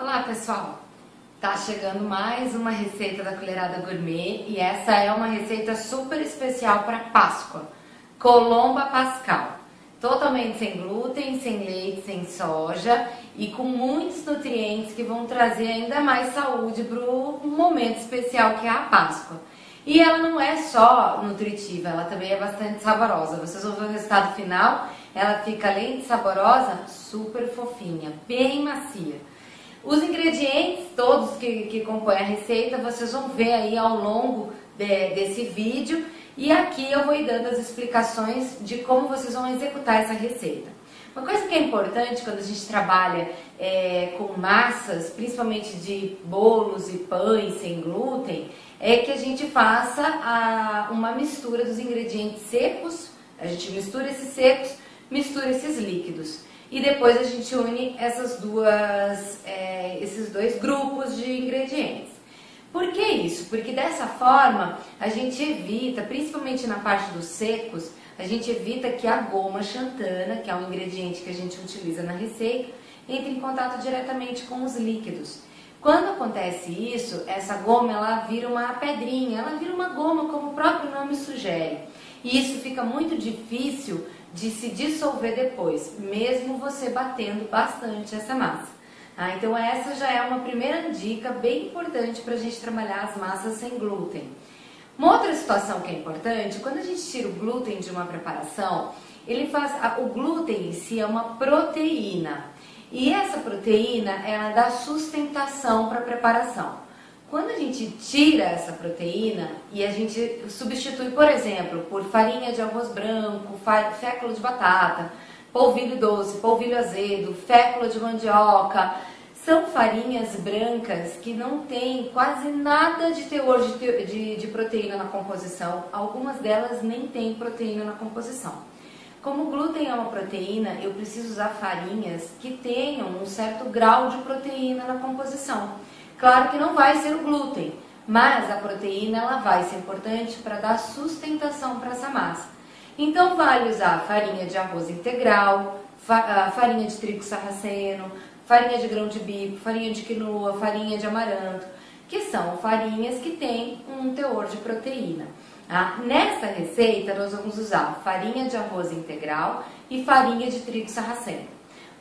Olá pessoal, tá chegando mais uma receita da Colherada Gourmet e essa é uma receita super especial para Páscoa, Colomba Pascal, totalmente sem glúten, sem leite, sem soja e com muitos nutrientes que vão trazer ainda mais saúde para o momento especial que é a Páscoa. E ela não é só nutritiva, ela também é bastante saborosa. Vocês vão ver o resultado final, ela fica além de saborosa, super fofinha, bem macia. Os ingredientes todos que compõem a receita, vocês vão ver aí ao longo desse vídeo. E aqui eu vou ir dando as explicações de como vocês vão executar essa receita. Uma coisa que é importante quando a gente trabalha com massas, principalmente de bolos e pães sem glúten, é que a gente faça uma mistura dos ingredientes secos, a gente mistura esses secos, mistura esses líquidos. E depois a gente une esses dois grupos de ingredientes. Por que isso? Porque dessa forma a gente evita, principalmente na parte dos secos, a gente evita que a goma xantana, que é um ingrediente que a gente utiliza na receita, entre em contato diretamente com os líquidos. Quando acontece isso, essa goma ela vira uma pedrinha, ela vira uma goma, como o próprio nome sugere. E isso fica muito difícil de se dissolver depois, mesmo você batendo bastante essa massa. Então essa já é uma primeira dica bem importante para a gente trabalhar as massas sem glúten. Uma outra situação que é importante, quando a gente tira o glúten de uma preparação, o glúten em si é uma proteína. E essa proteína, ela dá sustentação para a preparação. Quando a gente tira essa proteína e a gente substitui, por exemplo, por farinha de arroz branco, fécula de batata, polvilho doce, polvilho azedo, fécula de mandioca, são farinhas brancas que não têm quase nada de teor de proteína na composição. Algumas delas nem têm proteína na composição. Como o glúten é uma proteína, eu preciso usar farinhas que tenham um certo grau de proteína na composição. Claro que não vai ser o glúten, mas a proteína ela vai ser importante para dar sustentação para essa massa. Então vale usar farinha de arroz integral, farinha de trigo sarraceno, farinha de grão de bico, farinha de quinoa, farinha de amaranto, que são farinhas que têm um teor de proteína. Nessa receita nós vamos usar farinha de arroz integral e farinha de trigo sarraceno.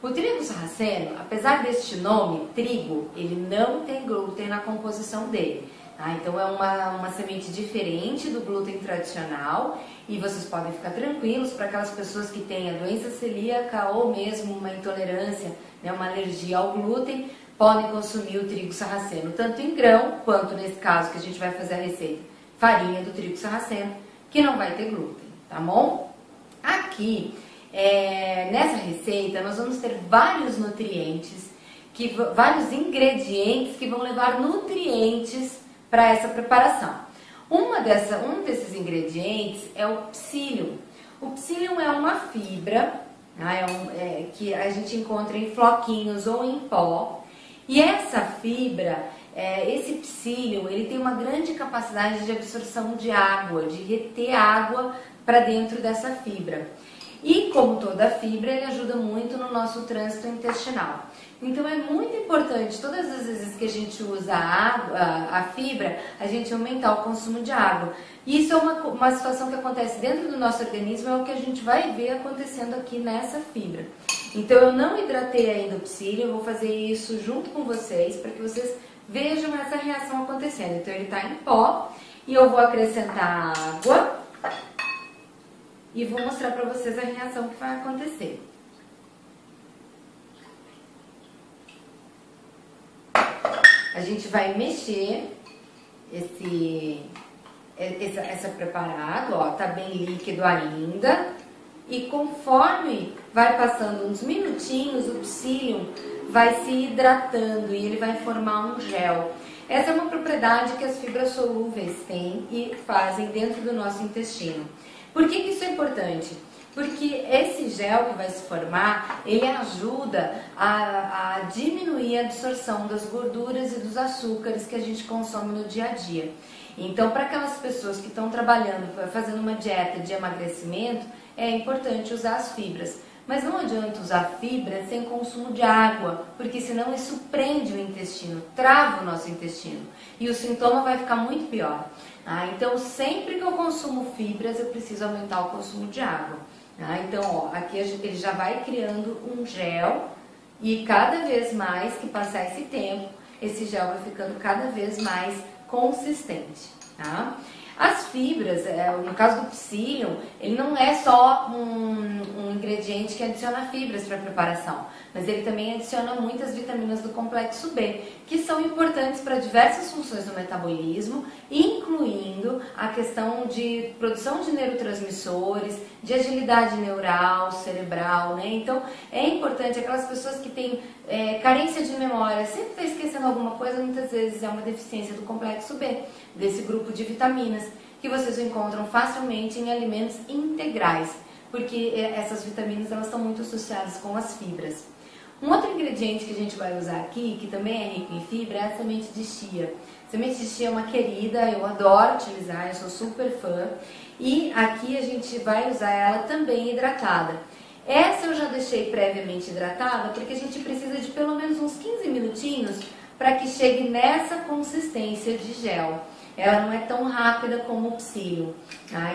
O trigo sarraceno, apesar deste nome, trigo, ele não tem glúten na composição dele. Então é uma semente diferente do glúten tradicional e vocês podem ficar tranquilos para aquelas pessoas que têm a doença celíaca ou mesmo uma intolerância, uma alergia ao glúten, podem consumir o trigo sarraceno, tanto em grão quanto nesse caso que a gente vai fazer a receita, farinha do trigo sarraceno, que não vai ter glúten, tá bom? Aqui, nessa receita, nós vamos ter vários nutrientes, vários ingredientes que vão levar nutrientes para essa preparação. Um desses ingredientes é o psyllium. O psyllium é uma fibra que a gente encontra em floquinhos ou em pó. E essa fibra, esse psyllium, ele tem uma grande capacidade de absorção de água, de reter água para dentro dessa fibra. E como toda fibra, ele ajuda muito no nosso trânsito intestinal. Então é muito importante, todas as vezes que a gente usa a fibra, a gente aumentar o consumo de água. Isso é uma situação que acontece dentro do nosso organismo, é o que a gente vai ver acontecendo aqui nessa fibra. Então eu não hidratei ainda o psyllium, eu vou fazer isso junto com vocês, para que vocês vejam essa reação acontecendo. Então ele está em pó e eu vou acrescentar água e vou mostrar para vocês a reação que vai acontecer. A gente vai mexer essa preparado, tá bem líquido ainda. E conforme vai passando uns minutinhos, o psyllium vai se hidratando e ele vai formar um gel. Essa é uma propriedade que as fibras solúveis têm e fazem dentro do nosso intestino. Por que isso é importante? Porque esse gel que vai se formar, ele ajuda a diminuir a absorção das gorduras e dos açúcares que a gente consome no dia a dia. Então, para aquelas pessoas que estão trabalhando, fazendo uma dieta de emagrecimento, é importante usar as fibras. Mas não adianta usar fibra sem consumo de água, porque senão isso prende o intestino, trava o nosso intestino e o sintoma vai ficar muito pior. Então, sempre que eu consumo fibras, eu preciso aumentar o consumo de água. Então, ó, aqui ele já vai criando um gel e cada vez mais que passar esse tempo, esse gel vai ficando cada vez mais consistente. Tá? As fibras, no caso do psyllium, ele não é só um ingrediente que adiciona fibras para a preparação, mas ele também adiciona muitas vitaminas do complexo B, que são importantes para diversas funções do metabolismo, incluindo a questão de produção de neurotransmissores, de agilidade neural, cerebral, né? Então, é importante, aquelas pessoas que têm carência de memória, sempre está esquecendo alguma coisa, muitas vezes é uma deficiência do complexo B, desse grupo de vitaminas, que vocês encontram facilmente em alimentos integrais, porque essas vitaminas elas estão muito associadas com as fibras. Um outro ingrediente que a gente vai usar aqui, que também é rico em fibra, é a semente de chia. Semente de chia é uma querida, eu adoro utilizar, eu sou super fã. E aqui a gente vai usar ela também hidratada. Essa eu já deixei previamente hidratada, porque a gente precisa de pelo menos uns 15 minutinhos para que chegue nessa consistência de gel. Ela não é tão rápida como o psyllium.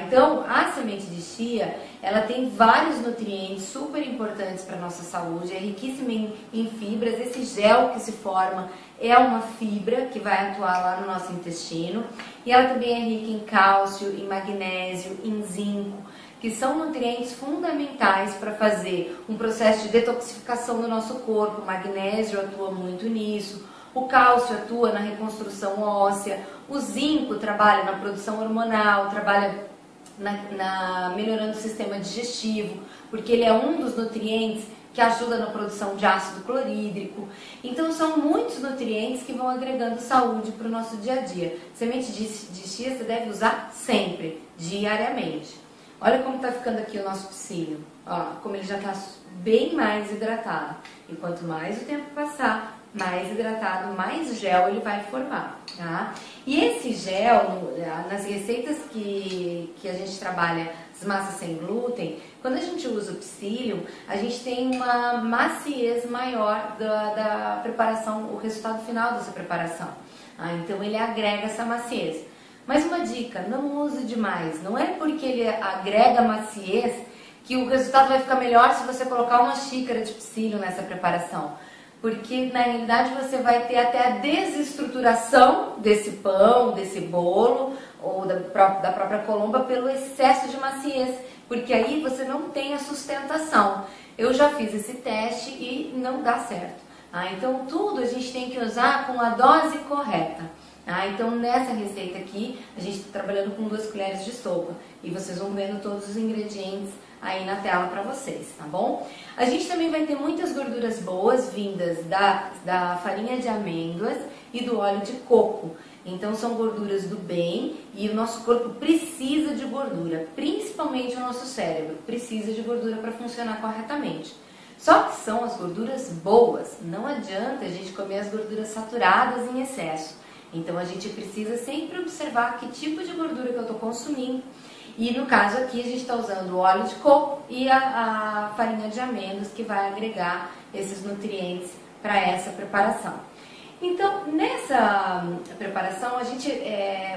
Então, a semente de chia, ela tem vários nutrientes super importantes para a nossa saúde, é riquíssima em fibras. Esse gel que se forma é uma fibra que vai atuar lá no nosso intestino. E ela também é rica em cálcio, em magnésio, em zinco, que são nutrientes fundamentais para fazer um processo de detoxificação do nosso corpo. O magnésio atua muito nisso. O cálcio atua na reconstrução óssea, o zinco trabalha na produção hormonal, trabalha melhorando o sistema digestivo, porque ele é um dos nutrientes que ajuda na produção de ácido clorídrico. Então são muitos nutrientes que vão agregando saúde para o nosso dia a dia. Semente de chia você deve usar sempre, diariamente. Olha como está ficando aqui o nosso psyllium, ó, como ele já está bem mais hidratado. E quanto mais o tempo passar, mais hidratado, mais gel ele vai formar, tá? E esse gel, nas receitas que a gente trabalha as massas sem glúten, quando a gente usa o psyllium, a gente tem uma maciez maior da preparação, o resultado final dessa preparação. Então ele agrega essa maciez. Mas uma dica, não use demais, não é porque ele agrega maciez que o resultado vai ficar melhor se você colocar uma xícara de psyllium nessa preparação. Porque na realidade você vai ter até a desestruturação desse pão, desse bolo ou da própria colomba pelo excesso de maciez, porque aí você não tem a sustentação. Eu já fiz esse teste e não dá certo. Então tudo a gente tem que usar com a dose correta. Então nessa receita aqui a gente está trabalhando com 2 colheres de sopa e vocês vão vendo todos os ingredientes aí na tela para vocês, tá bom? A gente também vai ter muitas gorduras boas vindas da farinha de amêndoas e do óleo de coco. Então são gorduras do bem e o nosso corpo precisa de gordura, principalmente o nosso cérebro precisa de gordura para funcionar corretamente. Só que são as gorduras boas, não adianta a gente comer as gorduras saturadas em excesso. Então a gente precisa sempre observar que tipo de gordura que eu estou consumindo. E no caso aqui a gente está usando o óleo de coco e a farinha de amêndoas, que vai agregar esses nutrientes para essa preparação. Então nessa preparação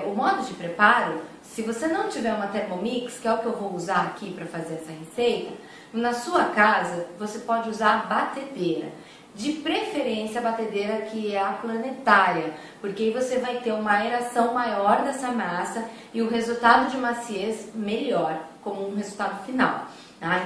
o modo de preparo, se você não tiver uma Thermomix, que é o que eu vou usar aqui para fazer essa receita, na sua casa você pode usar a batedeira. De preferência a batedeira que é a planetária, porque aí você vai ter uma aeração maior dessa massa e o resultado de maciez melhor, como um resultado final.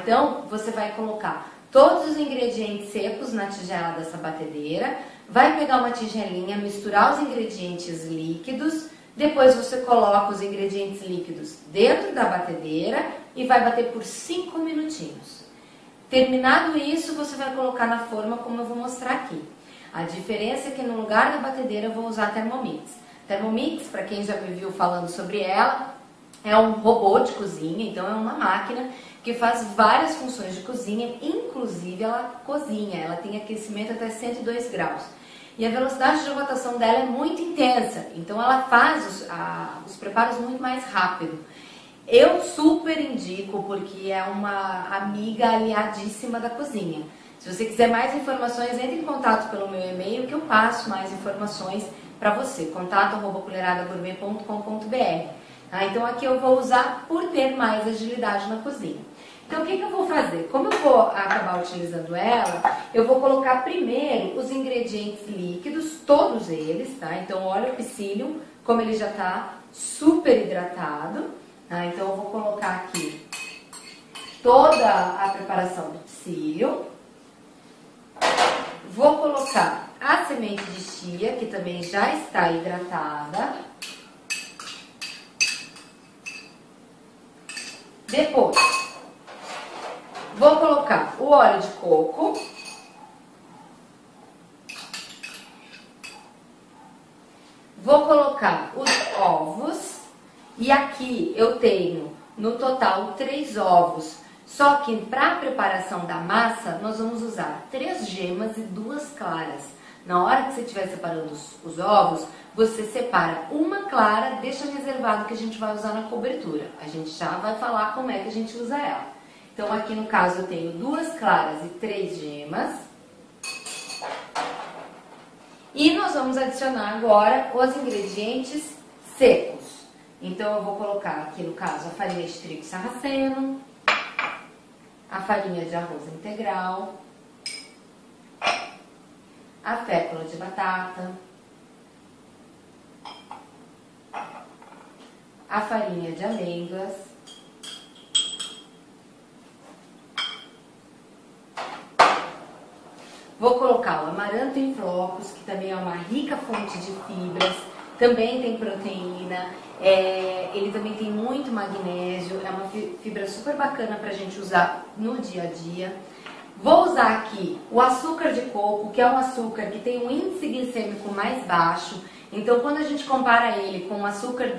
Então você vai colocar todos os ingredientes secos na tigela dessa batedeira, vai pegar uma tigelinha, misturar os ingredientes líquidos, depois você coloca os ingredientes líquidos dentro da batedeira e vai bater por 5 minutinhos. Terminado isso, você vai colocar na forma como eu vou mostrar aqui. A diferença é que no lugar da batedeira eu vou usar a Thermomix. Thermomix, para quem já me viu falando sobre ela, é um robô de cozinha, então é uma máquina que faz várias funções de cozinha, inclusive ela cozinha, ela tem aquecimento até 102 graus. E a velocidade de rotação dela é muito intensa, então ela faz os preparos muito mais rápido. Eu super indico porque é uma amiga aliadíssima da cozinha. Se você quiser mais informações, entre em contato pelo meu e-mail que eu passo mais informações para você, contato@colheradagourmet.com.br. Então aqui eu vou usar por ter mais agilidade na cozinha. Então o que eu vou fazer? Como eu vou acabar utilizando ela, eu vou colocar primeiro os ingredientes líquidos, todos eles, tá? Então olha o psyllium, como ele já está super hidratado. Tá? Então eu vou colocar aqui toda a preparação do psyllium. Vou colocar a semente de chia, que também já está hidratada. Depois, vou colocar o óleo de coco. Vou colocar os ovos. E aqui eu tenho, no total, 3 ovos. Só que para a preparação da massa, nós vamos usar 3 gemas e 2 claras. Na hora que você estiver separando os ovos, você separa uma clara, deixa reservado que a gente vai usar na cobertura. A gente já vai falar como é que a gente usa ela. Então aqui no caso eu tenho 2 claras e 3 gemas. E nós vamos adicionar agora os ingredientes secos. Então eu vou colocar aqui no caso a farinha de trigo sarraceno, a farinha de arroz integral, a fécula de batata, a farinha de amêndoas, vou colocar o amaranto em flocos, que também é uma rica fonte de fibras, também tem proteína, ele também tem muito magnésio, é uma fibra super bacana para a gente usar no dia a dia. Vou usar aqui o açúcar de coco, que é um açúcar que tem um índice glicêmico mais baixo. Então, quando a gente compara ele com açúcar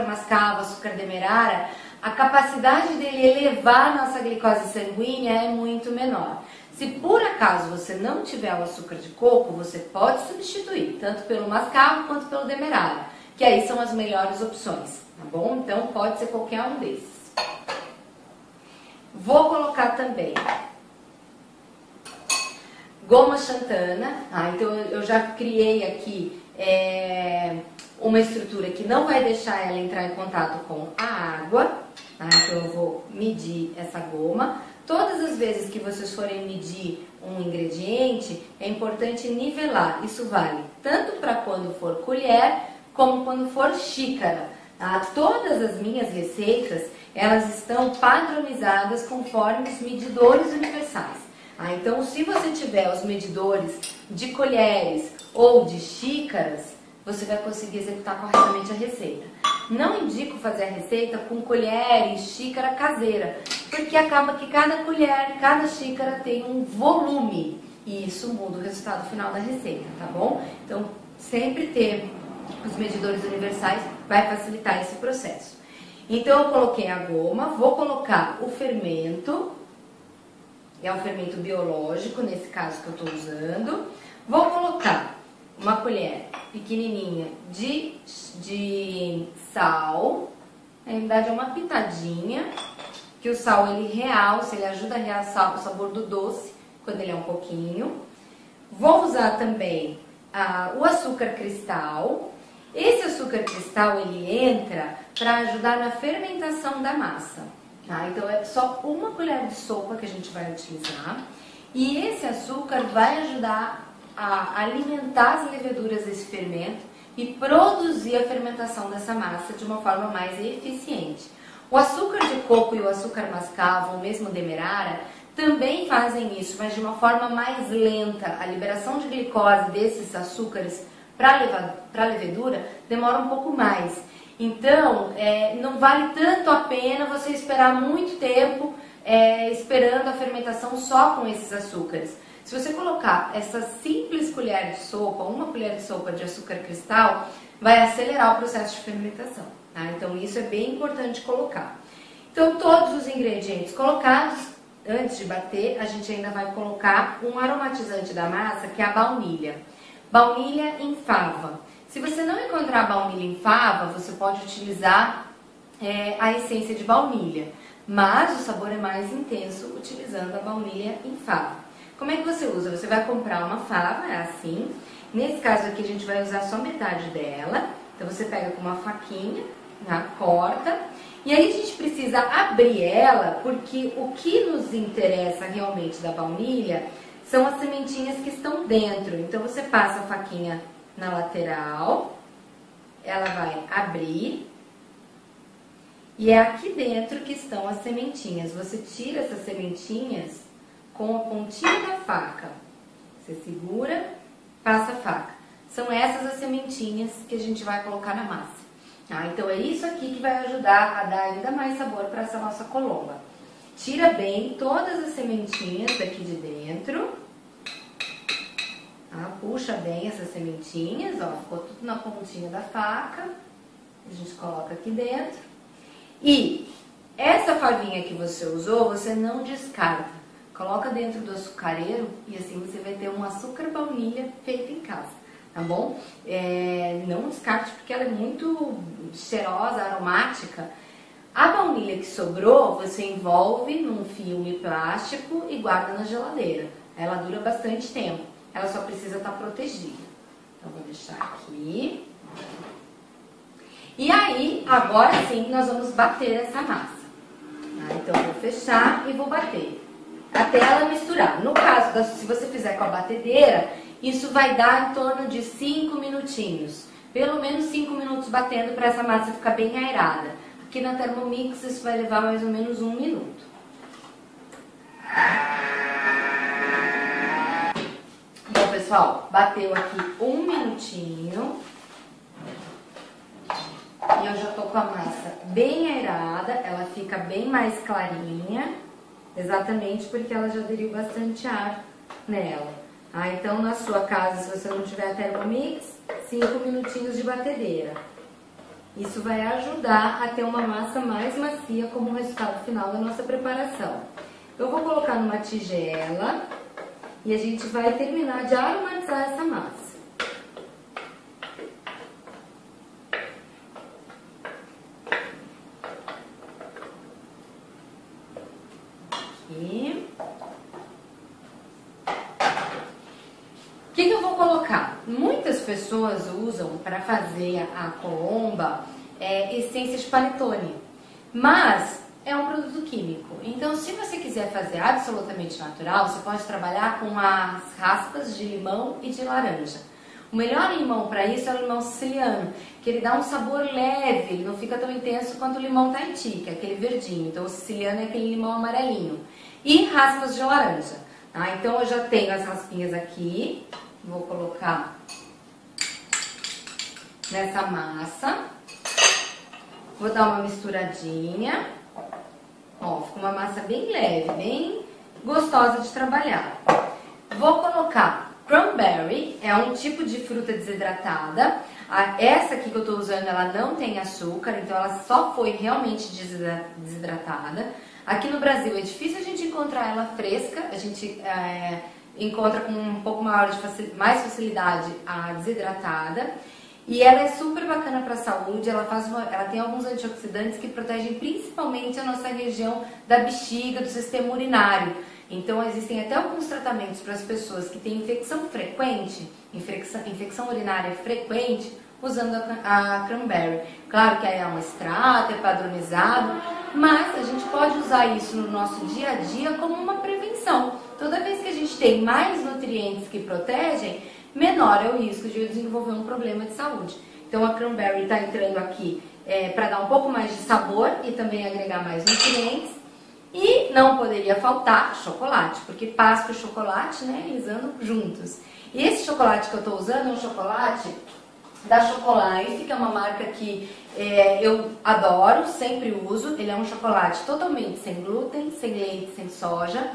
mascavo, açúcar demerara, a capacidade dele elevar a nossa glicose sanguínea é muito menor. Se por acaso você não tiver o açúcar de coco, você pode substituir, tanto pelo mascavo quanto pelo demerara, que aí são as melhores opções, tá bom? Então, pode ser qualquer um desses. Vou colocar também goma xantana, então eu já criei aqui uma estrutura que não vai deixar ela entrar em contato com a água, tá? Então eu vou medir essa goma. Todas as vezes que vocês forem medir um ingrediente, é importante nivelar. Isso vale tanto para quando for colher, como quando for xícara. Tá? Todas as minhas receitas, elas estão padronizadas conforme os medidores universais. Então, se você tiver os medidores de colheres ou de xícaras, você vai conseguir executar corretamente a receita. Não indico fazer a receita com colher e xícara caseira, porque acaba que cada colher, cada xícara tem um volume e isso muda o resultado final da receita, tá bom? Então, sempre ter os medidores universais vai facilitar esse processo. Então, eu coloquei a goma, vou colocar o fermento, é um fermento biológico, nesse caso que eu estou usando. Vou colocar uma colher pequenininha de sal, na verdade é uma pitadinha, que o sal ele realça, ele ajuda a realçar o sabor do doce, quando ele é um pouquinho. Vou usar também o açúcar cristal. Esse açúcar cristal ele entra para ajudar na fermentação da massa. Tá? Então é só uma colher de sopa que a gente vai utilizar. E esse açúcar vai ajudar a alimentar as leveduras desse fermento e produzir a fermentação dessa massa de uma forma mais eficiente. O açúcar de coco e o açúcar mascavo, ou mesmo demerara, também fazem isso, mas de uma forma mais lenta. A liberação de glicose desses açúcares para a levedura demora um pouco mais. Então, não vale tanto a pena você esperar muito tempo esperando a fermentação só com esses açúcares. Se você colocar essa simples colher de sopa, uma colher de sopa de açúcar cristal, vai acelerar o processo de fermentação. Tá? Então, isso é bem importante colocar. Então, todos os ingredientes colocados, antes de bater, a gente ainda vai colocar um aromatizante da massa, que é a baunilha. Baunilha em fava. Se você não encontrar baunilha em fava, você pode utilizar a essência de baunilha, mas o sabor é mais intenso utilizando a baunilha em fava. Como é que você usa? Você vai comprar uma fava, é assim. Nesse caso aqui a gente vai usar só metade dela. Então você pega com uma faquinha, né, corta. E aí a gente precisa abrir ela, porque o que nos interessa realmente da baunilha são as sementinhas que estão dentro. Então você passa a faquinha na lateral, ela vai abrir. E é aqui dentro que estão as sementinhas. Você tira essas sementinhas com a pontinha da faca. Você segura, passa a faca. São essas as sementinhas que a gente vai colocar na massa. Então é isso aqui que vai ajudar a dar ainda mais sabor para essa nossa colomba. Tira bem todas as sementinhas daqui de dentro. Puxa bem essas sementinhas, ó, ficou tudo na pontinha da faca. A gente coloca aqui dentro. E essa favinha que você usou, você não descarta. Coloca dentro do açucareiro e assim você vai ter um açúcar baunilha feito em casa, tá bom? Não descarte porque ela é muito cheirosa, aromática. A baunilha que sobrou, você envolve num filme plástico e guarda na geladeira. Ela dura bastante tempo, ela só precisa estar protegida. Então vou deixar aqui. E aí, agora sim, nós vamos bater essa massa. Então eu vou fechar e vou bater até ela misturar. No caso, se você fizer com a batedeira, isso vai dar em torno de 5 minutinhos. Pelo menos 5 minutos batendo para essa massa ficar bem aerada. Aqui na Thermomix isso vai levar mais ou menos 1 minuto. Bom, pessoal, bateu aqui 1 minutinho. E eu já tô com a massa bem aerada, ela fica bem mais clarinha. Exatamente porque ela já aderiu bastante ar nela. Então, na sua casa, se você não tiver a Thermomix, 5 minutinhos de batedeira. Isso vai ajudar a ter uma massa mais macia como resultado final da nossa preparação. Eu vou colocar numa tigela e a gente vai terminar de aromatizar essa massa. O que eu vou colocar? Muitas pessoas usam para fazer a colomba essência de panetone, mas é um produto químico. Então, se você quiser fazer absolutamente natural, você pode trabalhar com as raspas de limão e de laranja. O melhor limão para isso é o limão siciliano, que ele dá um sabor leve, ele não fica tão intenso quanto o limão Tahiti, que é aquele verdinho. Então, o siciliano é aquele limão amarelinho. E raspas de laranja. Então, eu já tenho as raspinhas aqui. Vou colocar nessa massa. Vou dar uma misturadinha. Ó, ficou uma massa bem leve, bem gostosa de trabalhar. Vou colocar cranberry, é um tipo de fruta desidratada. Essa aqui que eu tô usando, ela não tem açúcar, então ela só foi realmente desidratada. Aqui no Brasil é difícil a gente encontrar ela fresca, a gente encontra com um pouco mais facilidade a desidratada. E ela é super bacana para a saúde, ela tem alguns antioxidantes que protegem principalmente a nossa região da bexiga, do sistema urinário. Então existem até alguns tratamentos para as pessoas que têm infecção frequente, infecção urinária frequente, usando a cranberry. Claro que aí é um extrato, é padronizado, mas a gente pode usar isso no nosso dia a dia como uma prevenção. Toda vez que a gente tem mais nutrientes que protegem, menor é o risco de eu desenvolver um problema de saúde. Então a cranberry está entrando aqui para dar um pouco mais de sabor e também agregar mais nutrientes. E não poderia faltar chocolate, porque pasta e chocolate, né, eles andam juntos. E esse chocolate que eu estou usando é um chocolate da Chocolife, que é uma marca que eu adoro, sempre uso. Ele é um chocolate totalmente sem glúten, sem leite, sem soja.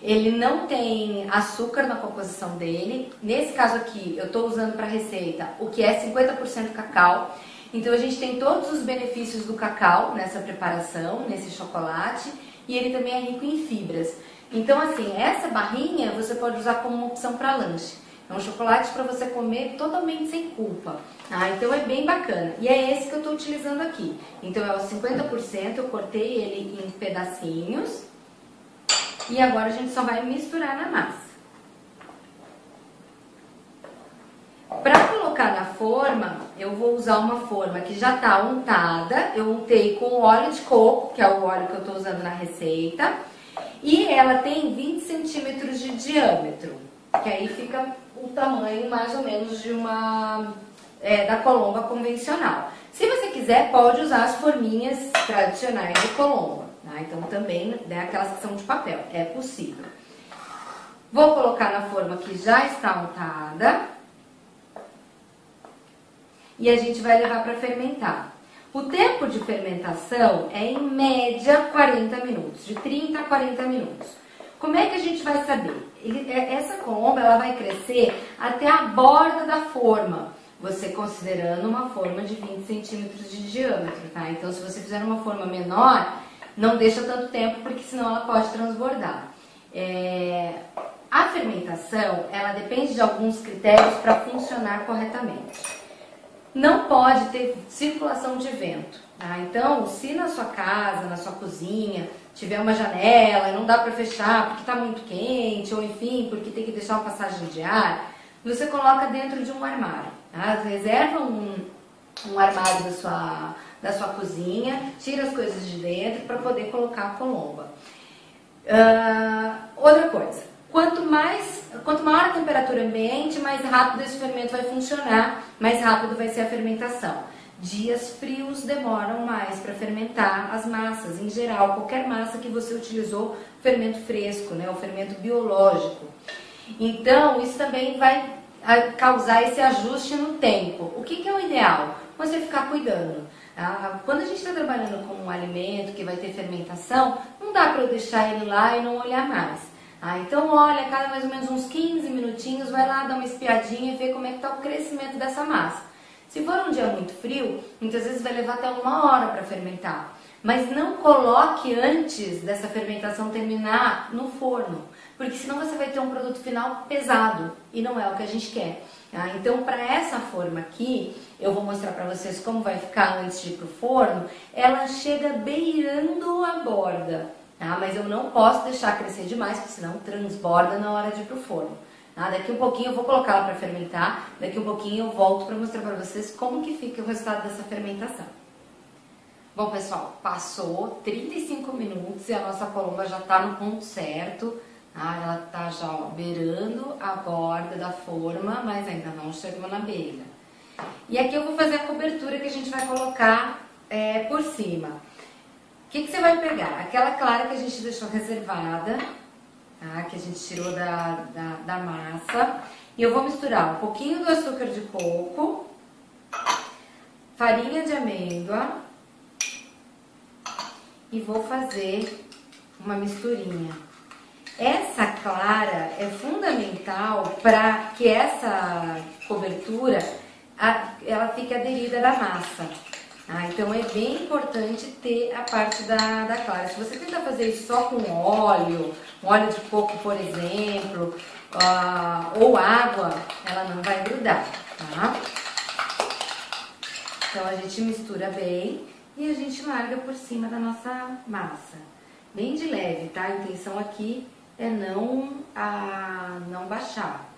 Ele não tem açúcar na composição dele. Nesse caso aqui, eu estou usando para receita o que é 50% cacau. Então a gente tem todos os benefícios do cacau nessa preparação, nesse chocolate. E ele também é rico em fibras. Então assim, essa barrinha você pode usar como uma opção para lanche. É um chocolate para você comer totalmente sem culpa. Então é bem bacana. E é esse que eu estou utilizando aqui. Então é o 50%, eu cortei ele em pedacinhos. E agora a gente só vai misturar na massa. Para colocar na forma, eu vou usar uma forma que já está untada. Eu untei com óleo de coco, que é o óleo que eu estou usando na receita. E ela tem 20 centímetros de diâmetro, que aí fica o tamanho mais ou menos de da colomba convencional. Se você quiser, pode usar as forminhas tradicionais de colomba. Então também, né, aquelas que são de papel, é possível. Vou colocar na forma que já está untada. E a gente vai levar para fermentar. O tempo de fermentação é em média 40 minutos, de 30 a 40 minutos. Como é que a gente vai saber? Essa colomba ela vai crescer até a borda da forma, você considerando uma forma de 20 centímetros de diâmetro, tá? Então se você fizer uma forma menor, não deixa tanto tempo, porque senão ela pode transbordar. A fermentação, ela depende de alguns critérios para funcionar corretamente. Não pode ter circulação de vento, tá? Então, se na sua casa, na sua cozinha, tiver uma janela e não dá para fechar porque está muito quente, ou enfim, porque tem que deixar uma passagem de ar, você coloca dentro de um armário, tá? Reserva um armário da sua cozinha, tira as coisas de dentro para poder colocar a colomba. Outra coisa. Quanto maior a temperatura ambiente, mais rápido esse fermento vai funcionar, mais rápido vai ser a fermentação. Dias frios demoram mais para fermentar as massas, em geral, qualquer massa que você utilizou, fermento fresco, né, o fermento biológico. Então, isso também vai causar esse ajuste no tempo. O que é o ideal? Você ficar cuidando. Quando a gente está trabalhando com um alimento que vai ter fermentação, não dá para eu deixar ele lá e não olhar mais. Então olha, cada mais ou menos uns 15 minutinhos, vai lá dar uma espiadinha e ver como é que está o crescimento dessa massa. Se for um dia muito frio, muitas vezes vai levar até 1 hora para fermentar. Mas não coloque antes dessa fermentação terminar no forno, porque senão você vai ter um produto final pesado e não é o que a gente quer. Então para essa forma aqui, eu vou mostrar para vocês como vai ficar antes de ir para o forno. Ela chega beirando a borda. Mas eu não posso deixar crescer demais, porque senão transborda na hora de ir pro forno. Daqui um pouquinho eu vou colocar ela para fermentar, daqui um pouquinho eu volto para mostrar para vocês como que fica o resultado dessa fermentação. Bom pessoal, passou 35 minutos e a nossa colomba já está no ponto certo. Ela está já beirando a borda da forma, mas ainda não chegou na beira. E aqui eu vou fazer a cobertura que a gente vai colocar por cima. O que você vai pegar? Aquela clara que a gente deixou reservada, que a gente tirou da massa. E eu vou misturar um pouquinho do açúcar de coco, farinha de amêndoa e vou fazer uma misturinha. Essa clara é fundamental para que essa cobertura ela fique aderida da massa. Então é bem importante ter a parte da clara. Se você tentar fazer isso só com óleo, um óleo de coco, por exemplo, ou água, ela não vai grudar, tá? Então a gente mistura bem e a gente larga por cima da nossa massa. Bem de leve, tá? A intenção aqui é não baixar.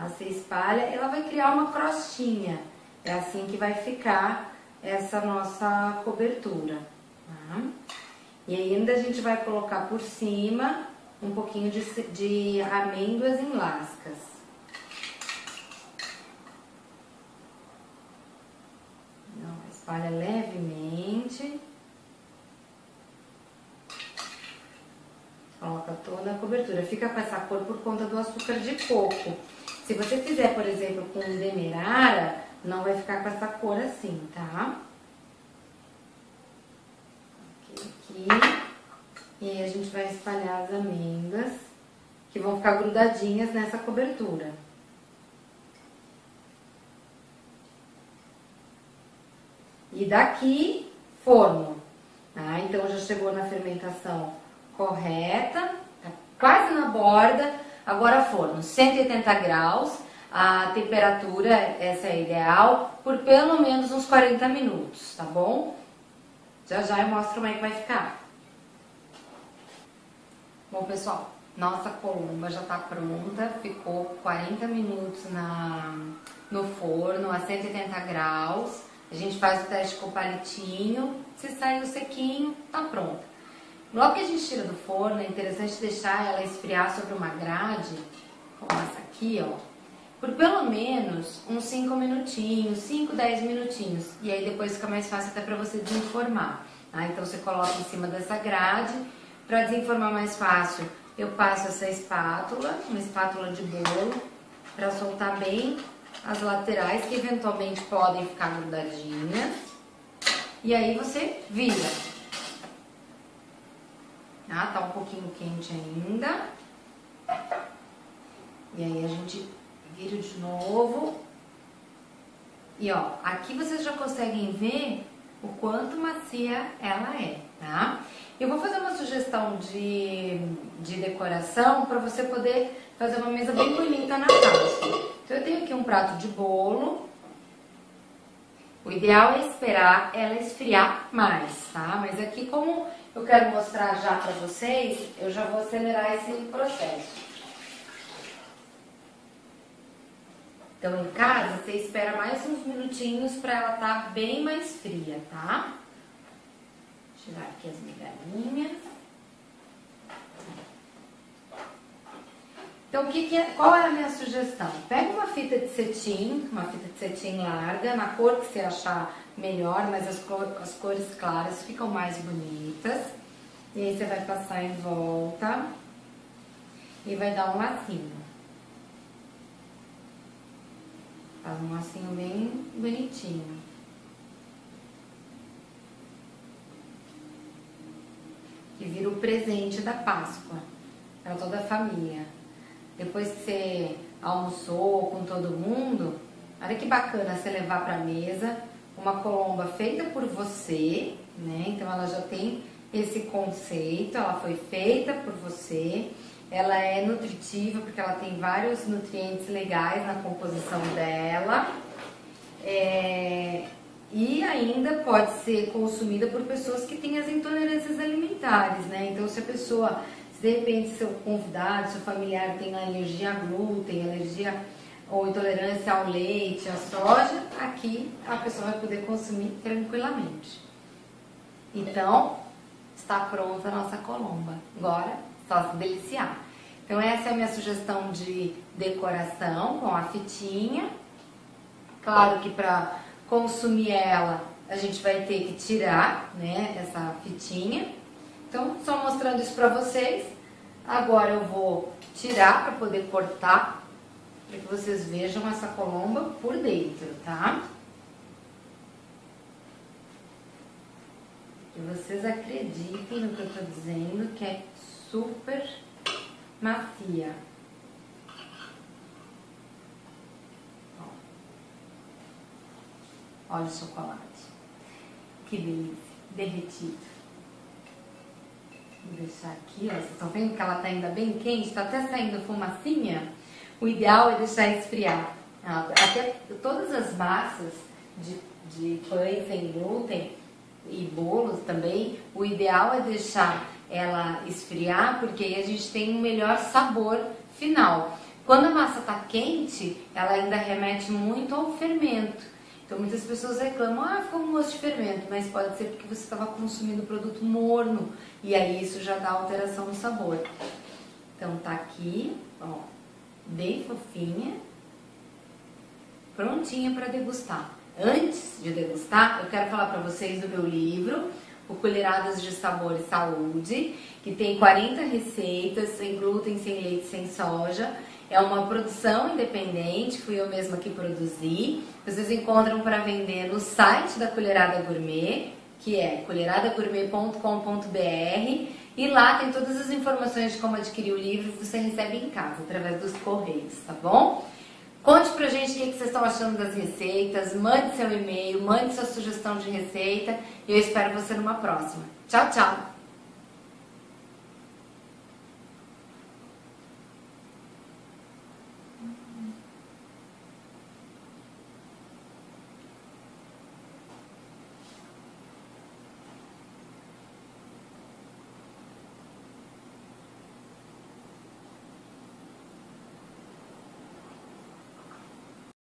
Você espalha, ela vai criar uma crostinha. É assim que vai ficar essa nossa cobertura, tá? E ainda a gente vai colocar por cima um pouquinho de amêndoas em lascas. Espalha levemente. Coloca toda a cobertura. Fica com essa cor por conta do açúcar de coco. Se você fizer, por exemplo, com demerara, não vai ficar com essa cor assim, tá? Aqui. E aí a gente vai espalhar as amêndoas, que vão ficar grudadinhas nessa cobertura. E daqui, forno. Então já chegou na fermentação correta, tá quase na borda. Agora forno, 180 graus, a temperatura, essa é ideal, por pelo menos uns 40 minutos, tá bom? Já já eu mostro como é que vai ficar. Bom, pessoal, nossa colomba já tá pronta, ficou 40 minutos no forno a 180 graus. A gente faz o teste com o palitinho, se saiu sequinho, tá pronta. Logo que a gente tira do forno, é interessante deixar ela esfriar sobre uma grade, como essa aqui, ó, por pelo menos uns 5 minutinhos, 5, 10 minutinhos. E aí depois fica mais fácil até para você desenformar. Tá? Então você coloca em cima dessa grade. Para desenformar mais fácil, eu passo essa espátula, uma espátula de bolo, para soltar bem as laterais, que eventualmente podem ficar grudadinhas. E aí você vira. Ah, tá um pouquinho quente ainda. E aí a gente vira de novo. E ó, aqui vocês já conseguem ver o quanto macia ela é, tá? Eu vou fazer uma sugestão de decoração para você poder fazer uma mesa bem bonita na casa. Então eu tenho aqui um prato de bolo. O ideal é esperar ela esfriar mais, tá? Mas aqui, como eu quero mostrar já para vocês, eu já vou acelerar esse processo. Então, em casa, você espera mais uns minutinhos para ela estar bem mais fria, tá? Vou tirar aqui as migalhinhas. Então, qual é a minha sugestão? Pega uma fita de cetim larga, na cor que você achar melhor, mas as cores claras ficam mais bonitas. E aí você vai passar em volta e vai dar um lacinho. Faz um lacinho bem bonitinho. Que vira o presente da Páscoa para toda a família. Depois que você almoçou com todo mundo, olha que bacana você levar para a mesa uma colomba feita por você, né? Então ela já tem esse conceito, ela foi feita por você. Ela é nutritiva porque ela tem vários nutrientes legais na composição dela. E ainda pode ser consumida por pessoas que têm as intolerâncias alimentares, né? Então, se de repente seu convidado, seu familiar tem alergia a glúten, alergia ou intolerância ao leite, à soja, aqui a pessoa vai poder consumir tranquilamente. Então, está pronta a nossa colomba. Agora, só se deliciar. Então essa é a minha sugestão de decoração com a fitinha. Claro que para consumir ela, a gente vai ter que tirar, né, essa fitinha. Então, só mostrando isso para vocês. Agora eu vou tirar para poder cortar, para que vocês vejam essa colomba por dentro, tá? E vocês acreditem no que eu tô dizendo, que é super macia. Olha o chocolate. Que delícia. Derretido. Vou deixar aqui, ó. Vocês estão vendo que ela tá ainda bem quente? Tá até saindo fumacinha. O ideal é deixar esfriar. Até todas as massas de pães sem glúten e bolos também, o ideal é deixar ela esfriar, porque aí a gente tem um melhor sabor final. Quando a massa tá quente, ela ainda remete muito ao fermento. Então muitas pessoas reclamam, ficou um gosto de fermento, mas pode ser porque você estava consumindo produto morno, e aí isso já dá alteração no sabor. Então tá aqui, ó, bem fofinha, prontinha para degustar. Antes de degustar, eu quero falar para vocês do meu livro, O Colheradas de Sabor e Saúde, que tem 40 receitas, sem glúten, sem leite, sem soja. É uma produção independente, fui eu mesma que produzi. Vocês encontram para vender no site da Colherada Gourmet, que é colheradagourmet.com.br, e lá tem todas as informações de como adquirir o livro que você recebe em casa, através dos correios, tá bom? Conte pra gente o que vocês estão achando das receitas, mande seu e-mail, mande sua sugestão de receita e eu espero você numa próxima. Tchau, tchau!